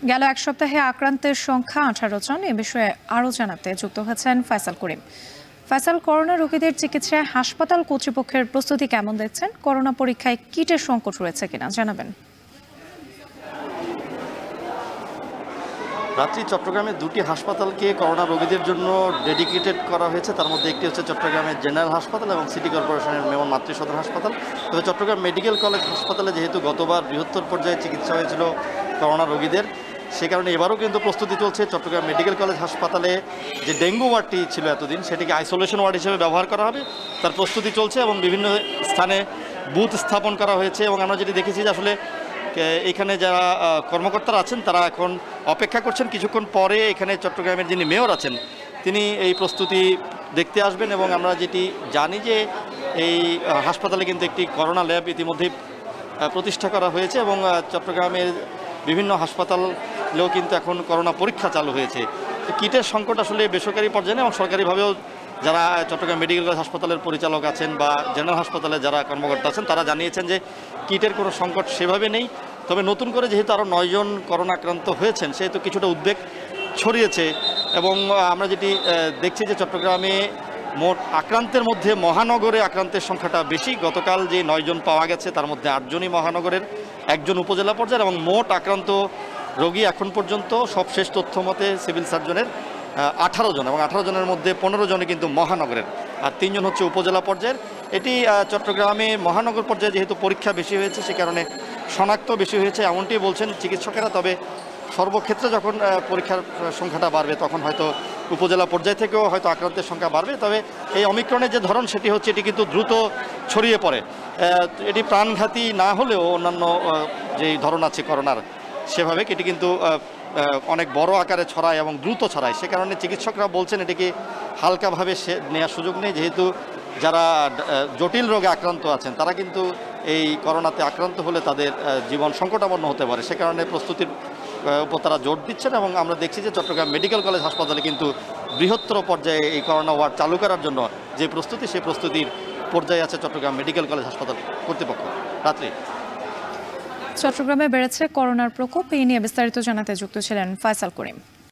গেল এক সপ্তাহে আক্রান্তের সংখ্যা 18 জন। এ বিষয়ে আরও জানাতে যুক্ত হচ্ছেন ফয়সাল করিম। ফয়সাল, করোনা রোগীদের চিকিৎসায় হাসপাতাল কর্তৃপক্ষের প্রস্তুতি কেমন দেখছেন? করোনা পরীক্ষায় কিটের সংকট রয়েছে কিনা জানাবেন। রাত্রি চট্টগ্রামে দুটি হাসপাতালকে করোনা রোগীদের জন্য ডেডিকেটেড করা হয়েছে। তার মধ্যে একটি হচ্ছে চট্টগ্রামের জেনারেল হাসপাতাল এবং সিটি কর্পোরেশনের মেমন মাতৃ সদর হাসপাতাল। তবে চট্টগ্রাম মেডিকেল কলেজ হাসপাতালে যেহেতু গতবার বৃহত্তর পর্যায়ে চিকিৎসা হয়েছিল করোনা রোগীদের, সে কারণে এবারও কিন্তু প্রস্তুতি চলছে। চট্টগ্রাম মেডিকেল কলেজ হাসপাতালে যে ডেঙ্গু ওয়ার্ডটি ছিল এতদিন, সেটিকে আইসোলেশন ওয়ার্ড হিসেবে ব্যবহার করা হবে, তার প্রস্তুতি চলছে এবং বিভিন্ন স্থানে বুথ স্থাপন করা হয়েছে। এবং আমরা যেটি দেখেছি যে আসলে এখানে যারা কর্মকর্তারা আছেন তারা এখন অপেক্ষা করছেন কিছুক্ষণ পরে এখানে চট্টগ্রামের যিনি মেয়র আছেন তিনি এই প্রস্তুতি দেখতে আসবেন। এবং আমরা যেটি জানি যে এই হাসপাতালে কিন্তু একটি করোনা ল্যাব ইতিমধ্যেই প্রতিষ্ঠা করা হয়েছে এবং চট্টগ্রামের বিভিন্ন হাসপাতালেও কিন্তু এখন করোনা পরীক্ষা চালু হয়েছে। কিটের সংকট আসলে বেসরকারি পর্যায়ে এবং সরকারিভাবেও যারা চট্টগ্রাম মেডিকেল কলেজ হাসপাতালের পরিচালক আছেন বা জেনারেল হাসপাতালে যারা কর্মকর্তা আছেন তারা জানিয়েছেন যে কিটের কোনো সংকট সেভাবে নেই। তবে নতুন করে যেহেতু আরও 9 জন করোনা আক্রান্ত হয়েছেন সেহেতু কিছুটা উদ্বেগ ছড়িয়েছে। এবং আমরা যেটি দেখছি যে চট্টগ্রামে মোট আক্রান্তের মধ্যে মহানগরে আক্রান্তের সংখ্যাটা বেশি। গতকাল যে 9 জন পাওয়া গেছে তার মধ্যে 8 জনই মহানগরের, 1 জন উপজেলা পর্যায়ের। এবং মোট আক্রান্ত রোগী এখন পর্যন্ত সবশেষ তথ্য মতে সিভিল সার্জনের 18 জন, এবং 18 জনের মধ্যে 15 জনই কিন্তু মহানগরের আর 3 জন হচ্ছে উপজেলা পর্যায়ের। এটি চট্টগ্রামে মহানগর পর্যায়ে যেহেতু পরীক্ষা বেশি হয়েছে সে কারণে শনাক্ত বেশি হয়েছে এমনটি বলছেন চিকিৎসকেরা। তবে সর্বক্ষেত্রে যখন পরীক্ষার সংখ্যাটা বাড়বে তখন হয়তো উপজেলা পর্যায় থেকেও হয়তো আক্রান্তের সংখ্যা বাড়বে। তবে এই অমিক্রণের যে ধরন সেটি হচ্ছে এটি কিন্তু দ্রুত ছড়িয়ে পড়ে। এটি প্রাণঘাতী না হলেও অন্যান্য যেই ধরন আছে করোনার সেভাবে এটি কিন্তু অনেক বড় আকারে ছড়ায় এবং দ্রুত ছড়ায়। সে কারণে চিকিৎসকরা বলছেন এটিকে হালকাভাবে নেওয়ার সুযোগ নেই, যেহেতু যারা জটিল রোগে আক্রান্ত আছেন তারা কিন্তু এই করোনাতে আক্রান্ত হলে তাদের জীবন সংকটাপন্ন হতে পারে। সে কারণে প্রস্তুতির উপর তারা জোর দিচ্ছেন। এবং আমরা দেখছি যে চট্টগ্রাম মেডিকেল কলেজ হাসপাতালে কিন্তু বৃহত্তর পর্যায়ে এই করোনা ওয়ার্ড চালু করার জন্য যে প্রস্তুতি, সেই প্রস্তুতির পর্যায়ে আছে চট্টগ্রাম মেডিকেল কলেজ হাসপাতাল কর্তৃপক্ষ। রাত্রি চট্টগ্রামে বেড়েছে করোনার প্রকোপ, এই নিয়ে বিস্তারিত জানাতে যুক্ত ছিলেন ফয়সাল করিম।